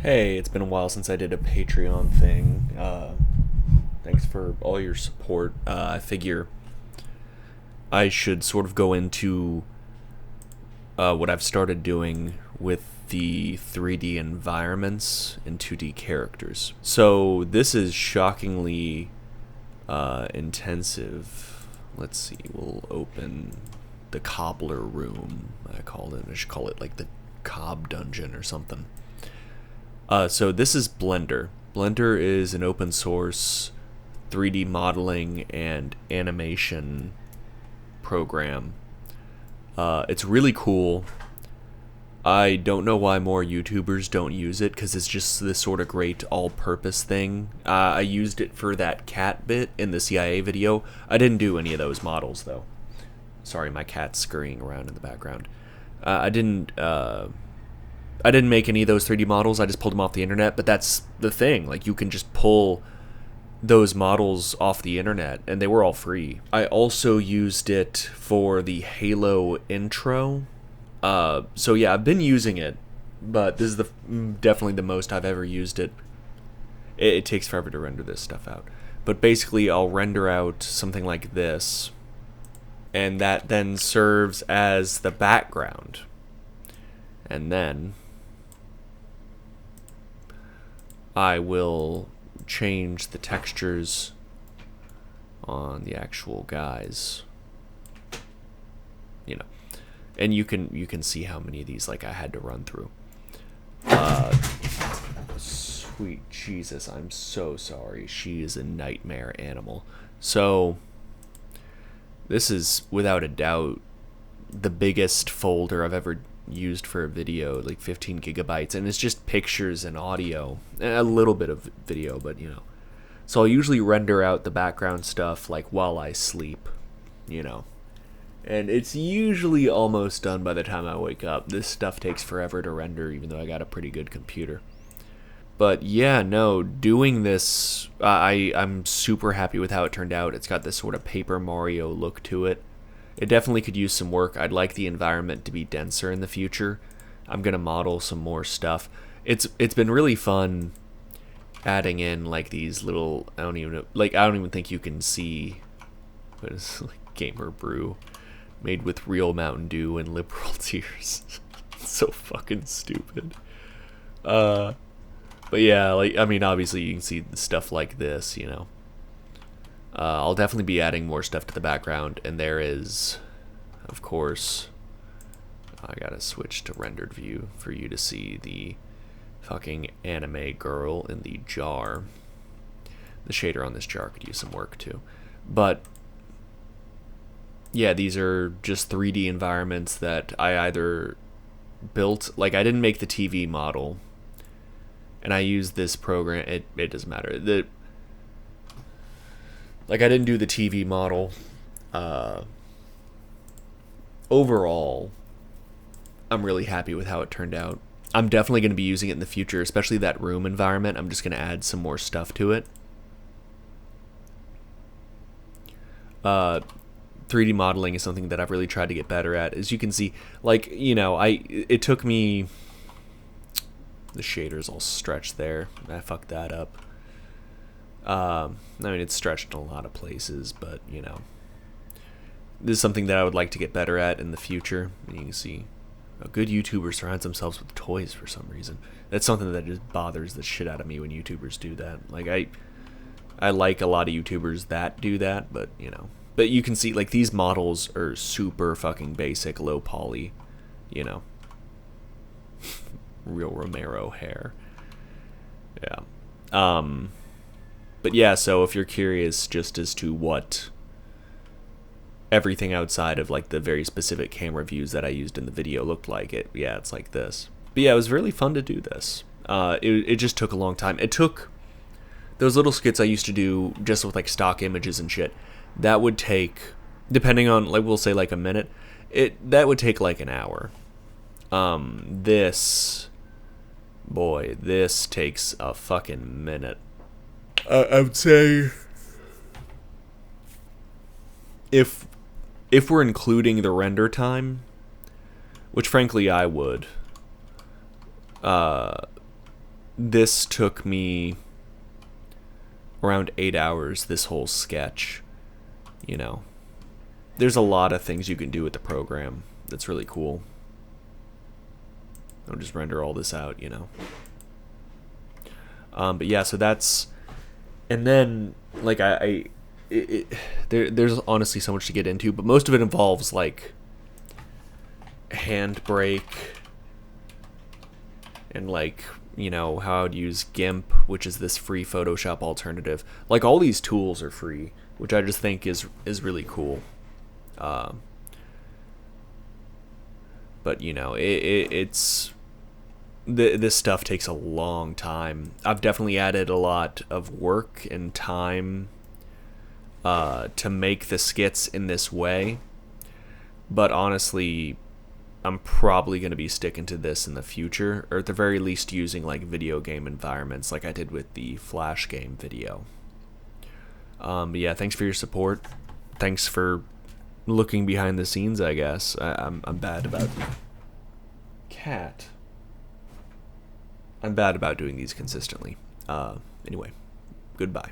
Hey, it's been a while since I did a Patreon thing. Thanks for all your support. I figure I should sort of go into what I've started doing with the 3D environments and 2D characters. So this is shockingly intensive. Let's see, we'll open the Cobbler Room, I called it. I should call it like the Cobb Dungeon or something. So this is Blender. Blender is an open source 3D modeling and animation program. It's really cool. I don't know why more YouTubers don't use it because it's just this sort of great all-purpose thing. I used it for that cat bit in the CIA video. I didn't do any of those models though. Sorry, my cat's scurrying around in the background. I didn't make any of those 3D models. I just pulled them off the internet. But that's the thing. Like, you can just pull those models off the internet, and they were all free. I also used it for the Halo intro. So yeah, I've been using it, but this is definitely the most I've ever used it. It takes forever to render this stuff out. But basically, I'll render out something like this, and that then serves as the background. And then I will change the textures on the actual guys, you know, and you can see how many of these like I had to run through. Sweet Jesus, I'm so sorry. She is a nightmare animal. So this is without a doubt the biggest folder I've ever used for a video, like 15 gigabytes, and it's just pictures and audio and a little bit of video, but you know. So I'll usually render out the background stuff like while I sleep, you know, and it's usually almost done by the time I wake up. This stuff takes forever to render, even though I got a pretty good computer. But yeah, no, doing this, I'm super happy with how it turned out. It's got this sort of Paper Mario look to it. It definitely could use some work. I'd like the environment to be denser in the future. I'm gonna model some more stuff. It's been really fun adding in like these little, I don't even think you can see, but it's like Gamer Brew made with real Mountain Dew and liberal tears. It's so fucking stupid. But yeah, like, I mean, obviously you can see stuff like this, you know. I'll definitely be adding more stuff to the background, and there is, of course, I gotta switch to rendered view for you to see the fucking anime girl in the jar. The shader on this jar could use some work too. But yeah, these are just 3D environments that I either built, like I didn't make the TV model, and I used this program, it doesn't matter. Like, I didn't do the TV model. Overall, I'm really happy with how it turned out. I'm definitely going to be using it in the future, especially that room environment. I'm just going to add some more stuff to it. 3D modeling is something that I've really tried to get better at. As you can see, like, you know, it took me... The shader's all stretched there. I fucked that up. I mean, it's stretched in a lot of places, but, you know, this is something that I would like to get better at in the future. And you can see a good YouTuber surrounds themselves with toys for some reason. That's something that just bothers the shit out of me when YouTubers do that. Like, I like a lot of YouTubers that do that, but, you know. But you can see, like, these models are super fucking basic, low poly, you know. Real Romero hair. Yeah. But yeah, so if you're curious just as to what everything outside of like the very specific camera views that I used in the video looked like, it's like this. But yeah, it was really fun to do this. It just took a long time. It took those little skits I used to do just with like stock images and shit. That would take, depending on, like, we'll say like a minute, that would take like an hour. This takes a fucking minute. I would say if we're including the render time, which frankly I would, this took me around 8 hours, this whole sketch. You know, there's a lot of things you can do with the program that's really cool. I'll just render all this out, you know. But yeah, so that's, and then like there's honestly so much to get into, but most of it involves like Handbrake and like, you know, how I would use GIMP, which is this free Photoshop alternative. Like all these tools are free, which I just think is really cool. But you know, it's this stuff takes a long time. I've definitely added a lot of work and time to make the skits in this way. But honestly, I'm probably going to be sticking to this in the future, or at the very least using like video game environments like I did with the Flash game video. But yeah, thanks for your support. Thanks for looking behind the scenes, I guess. I'm bad about cat. I'm bad about doing these consistently. Anyway, goodbye.